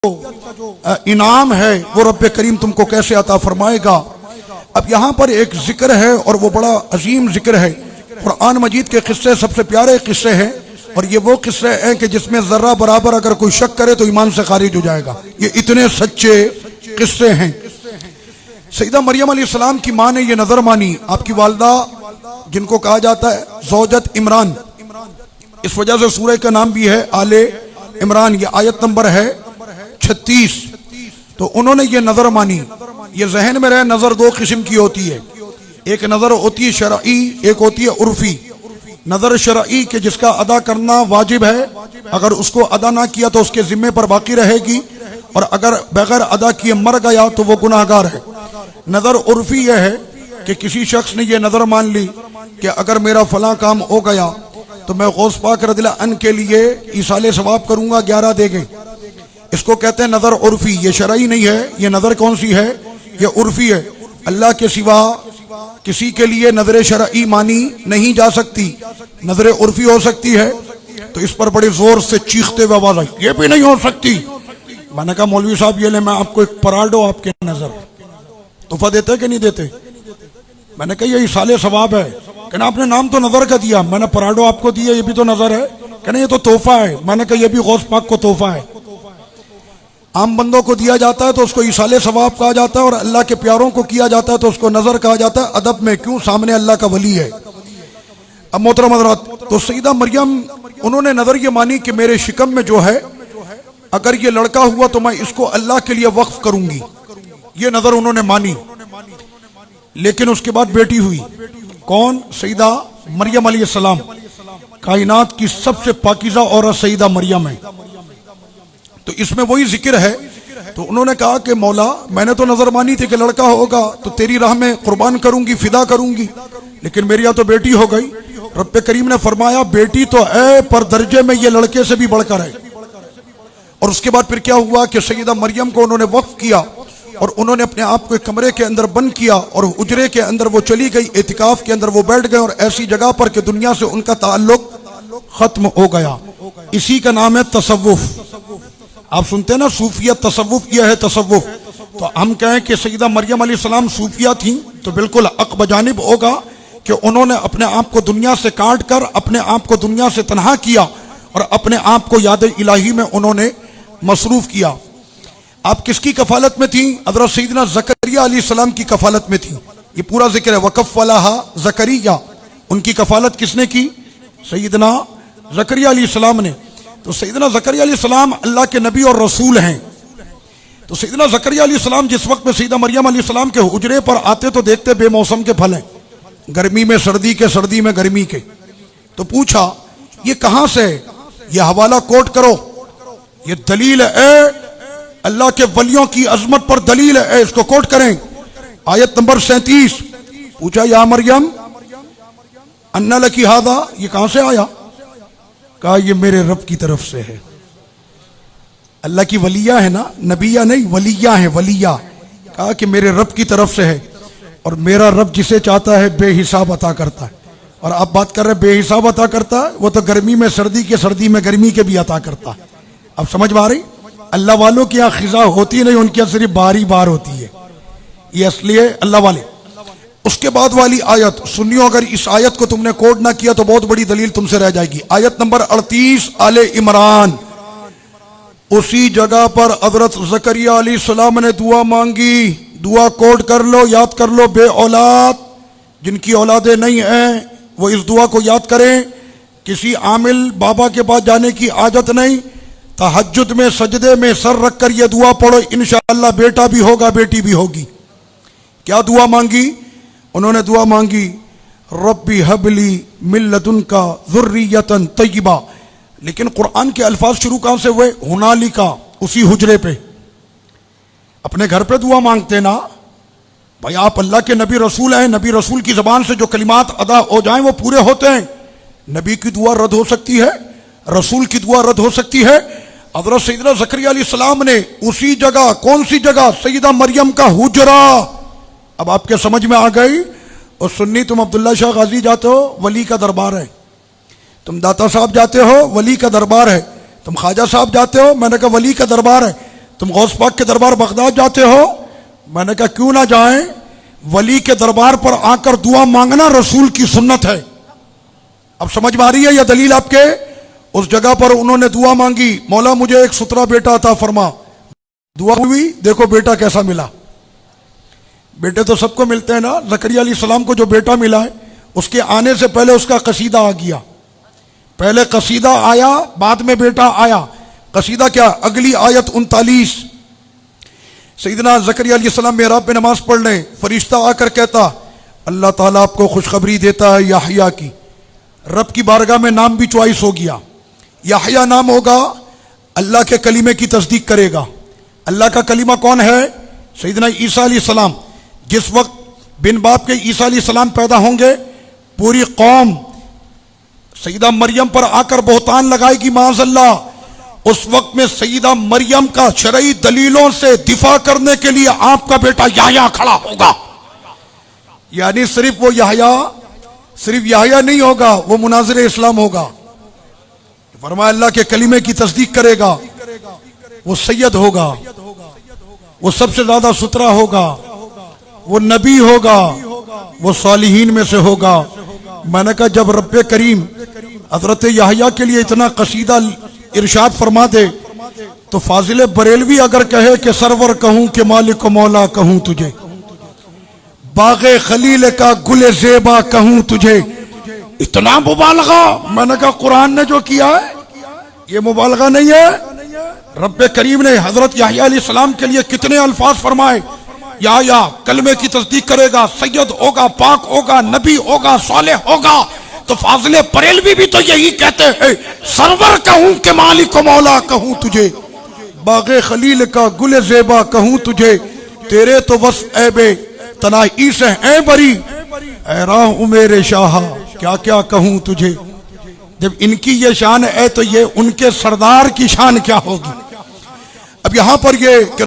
इनाम है वो रब्बे करीम तुमको कैसे अता फरमाएगा। अब यहाँ पर एक जिक्र है और वो बड़ा अजीम जिक्र है। कुरान मजीद के किस्से सबसे प्यारे किस्से हैं और ये वो किस्से हैं कि जिसमें जर्रा बराबर अगर कोई शक करे तो ईमान से खारिज हो जाएगा। ये इतने सच्चे किस्से हैं। सईदा मरियम अलैहिस्सलाम की माँ ने ये नजर मानी। आपकी वालदा जिनको कहा जाता है ज़ौजत इमरान, इस वजह से सूरह का नाम भी है आले इमरान। ये आयत नंबर है 36। तो उन्होंने ये नजर मानी। ये जहन में रहे, नजर दो किस्म की होती है। एक नजर होती है शरई, एक होती है उर्फी। नजर शरई के जिसका अदा करना वाजिब है, अगर उसको अदा ना किया तो उसके जिम्मे पर बाकी रहेगी, और अगर बगैर अदा किए मर गया तो वो गुनाहगार है। नजर उर्फी यह है कि किसी शख्स ने यह नजर मान ली कि अगर मेरा फला काम हो गया तो मैं गौस पाक रज़ियल्लाहु अन्हु के लिए ईसाले सवाब करूंगा, 11 देंगे। इसको कहते हैं नजर उर्फी। ये शरई नहीं है। ये नजर कौन सी है? ये उर्फी है। अल्लाह के सिवा किसी के लिए नजर शरई मानी नहीं जा सकती, नजर उर्फी हो सकती है। तो इस पर बड़े जोर से चीखते हुए आवाज आई, ये भी नहीं हो सकती। मैंने कहा मौलवी साहब ये ले, मैं आपको एक पराडो आपके नजर तोहफा देते कि नहीं देते? मैंने कहा ये ईसाले सवाब है। कहना आपने नाम तो नजर का दिया, मैंने पराडो आपको दिया, ये भी तो नजर है। कहना ये तो तोहफा है। मैंने कहा ये भी गौस पाक को तोहफा है। आम बंदों को दिया जाता है तो उसको ईसाले सवाब कहा जाता है, और अल्लाह के प्यारों को किया जाता है तो उसको नजर कहा जाता है। अदब में क्यों? सामने अल्लाह का वली है। अब मोहतरम हज़रात, तो सईदा मरियम उन्होंने नजर ये मानी कि मेरे शिकम में जो है अगर ये लड़का हुआ तो मैं इसको अल्लाह के लिए वक्फ करूंगी। ये नजर उन्होंने मानी। लेकिन उसके बाद बेटी हुई। कौन? सईदा मरियम अलैहिस्सलाम। कायनात की सबसे पाकीज़ा औरत सईदा मरियम है। तो इसमें वही जिक्र है। तो उन्होंने कहा कि मौला मैंने तो नजर मानी थी कि लड़का होगा तो तेरी राह में कुर्बान करूंगी, फिदा करूंगी, लेकिन मेरी यहाँ तो बेटी हो गई। रब्बे करीम ने फरमाया बेटी तो है पर दर्जे में ये लड़के से भी बढ़कर है। और उसके बाद फिर क्या हुआ कि सईदा मरियम को उन्होंने वक्फ किया और उन्होंने अपने आप को एक कमरे के अंदर बंद किया और उजरे के अंदर वो चली गई, एतिकाफ के अंदर वो बैठ गए, और ऐसी जगह पर कि दुनिया से उनका ताल्लुक खत्म हो गया। इसी का नाम है तसव्वुफ। आप सुनते हैं ना सूफियत, तसव्वुफ, यह है तसव्वुफ। तो हम कहें कि सईदा मरियम अलैहिस्सलाम सूफिया थी तो बिल्कुल हक बजानिब होगा कि उन्होंने अपने आप को दुनिया से काट कर अपने आप को दुनिया से तन्हा किया और अपने आप को याद इलाही में उन्होंने मसरूफ किया। आप किसकी कफालत में थी? हज़रत सैयदना ज़करिया अलैहिस्सलाम की कफालत में थी। ये पूरा जिक्र है। वकफ़लहा ज़करिया, उनकी कफालत किसने की? सैयदना ज़करिया अलैहिस्सलाम ने। तो सैयदना ज़करिया अलैहिस्सलाम अल्लाह के नबी और रसूल हैं। तो सैयदना ज़करिया अलैहिस्सलाम जिस वक्त में सैयदा मरियम अलैहिस्सलाम के हुजरे पर आते तो देखते बेमौसम के फल हैं, गर्मी में सर्दी के, सर्दी में गर्मी के। तो पूछा ये कहाँ से? ये हवाला कोट करो, ये दलील है, अल्लाह के वलियों की अजमत पर दलील है, इसको कोट करें। आयत नंबर 37। पूछा या मरियम अन्ना लकी हादा, ये कहां से आया? कहा ये मेरे रब की तरफ से है। अल्लाह की वलिया है ना, नबिया नहीं, वलिया है, वलिया। कहा कि मेरे रब की तरफ से है और मेरा रब जिसे चाहता है बेहिसाब अता करता है। और आप बात कर रहे हैं बेहिसाब अता करता है, वो तो गर्मी में सर्दी के, सर्दी में गर्मी के भी अता करता है। अब समझ में आ रही? अल्लाह वालों की यहाँ खिजा होती नहीं, उनकी यहाँ सिर्फ बारी बार होती है। ये इसलिए अल्लाह वाले। उसके बाद वाली आयत सुनियो, अगर इस आयत को तुमने कोड ना किया तो बहुत बड़ी दलील तुमसे रह जाएगी। आयत नंबर 38 आले इमरान। उसी जगह पर हज़रत ज़करिया अलैहिस्सलाम ने दुआ मांगी। दुआ कोड कर लो, याद कर लो। बे औलाद जिनकी औलादे नहीं हैं वो इस दुआ को याद करें। किसी आमिल बाबा के पास जाने की आदत नहीं। तहज्जुद में सजदे में सर रख कर यह दुआ पढ़ो, इंशाअल्लाह बेटा भी होगा, बेटी भी होगी। क्या दुआ मांगी? उन्होंने दुआ मांगी रब्बी हबली मिन लदुनका ज़ुर्रियतन तय्यबा। लेकिन कुरान के अल्फाज शुरू कहां से हुए? हुनालिका, उसी हुजरे पे। अपने घर पे दुआ मांगते ना भाई, आप अल्लाह के नबी रसूल हैं, नबी रसूल की जबान से जो कलिमात अदा हो जाएं वो पूरे होते हैं। नबी की दुआ रद्द हो सकती है, रसूल की दुआ रद्द हो सकती है। हज़रत सैयदना ज़करिया अलैहिस्सलाम ने उसी जगह, कौन सी जगह? सैयदा मरियम का हुजरा। अब आपके समझ में आ गई। और सुन्नी तुम अब्दुल्ला शाह गाजी जाते हो, वली का दरबार है। तुम दाता साहब जाते हो, वली का दरबार है। तुम ख्वाजा साहब जाते हो, मैंने कहा वली का दरबार है। तुम गौस पाक के दरबार बगदाद जाते हो? मैंने कहा क्यों ना जाएं, वली के दरबार पर आकर दुआ मांगना रसूल की सुन्नत है। अब समझ में आ रही है यह दलील आपके? उस जगह पर उन्होंने दुआ मांगी, मौला मुझे एक सुतरा बेटा अता फरमा। दुआ हुई, देखो बेटा कैसा मिला। बेटे तो सबको मिलते हैं ना। ज़करिया अलैहिस्सलाम को जो बेटा मिला है, उसके आने से पहले उसका कसीदा आ गया। पहले कसीदा आया, बाद में बेटा आया। कसीदा क्या? अगली आयत 39। सैयदना ज़करिया अलैहिस्सलाम मेहराब में नमाज पढ़ लें, फरिश्ता आकर कहता अल्लाह ताला आपको खुशखबरी देता है याहिया की। रब की बारगाह में नाम भी चॉइस हो गया। याहिया नाम होगा, अल्लाह के कलीमे की तस्दीक करेगा। अल्लाह का कलीमा कौन है? सैयदना ईसा अलैहिस्सलाम। जिस वक्त बिन बाप के ईसा अलैहिस्सलाम पैदा होंगे, पूरी कौम सैयदा मरियम पर आकर बोहतान लगाएगी माज़अल्लाह। उस वक्त में सैयदा मरियम का शरई दलीलों से दिफा करने के लिए आपका बेटा याहया खड़ा होगा। यानी सिर्फ वो याहया, सिर्फ याहया नहीं होगा, वो मुनाज़िर इस्लाम होगा। फरमाया अल्लाह के कलीमे की तस्दीक करेगा, वो सैयद होगा, वो सबसे ज्यादा सुतरा होगा, वो नबी होगा, वो सालिहीन में से होगा। मैंने कहा जब रब्बे करीम हजरत याहया के लिए इतना कसीदा इरशाद फरमा दे, तो फाजिल बरेलवी अगर कहे कि सरवर कहूं कि मालिक मौला कहूं तुझे, बागे खलील का गुले ज़ेबा कहूं तुझे, इतना मुबालगा। मैंने कहा कुरान ने जो किया है ये मुबालगा नहीं है। रब्बे करीम ने हजरत याहया अलैहिस्सलाम के लिए कितने अल्फाज फरमाए। याहया कलमे की तस्दीक करेगा, सैयद होगा, पाक होगा, नबी होगा, सालेह होगा। तो फाजिले बरेलवी भी तो यही कहते हैं, सरवर कहूं कि मालिक मौला कहूं तुझे, बागे खलील का गुले ज़ेबा कहूं तुझे, तेरे तो बस ऐबे तनाई से है बरी, ऐ राह मेरे शाह क्या क्या कहूं तुझे। जब इनकी ये शान है तो ये उनके सरदार की शान क्या होगी। अब यहां पर ये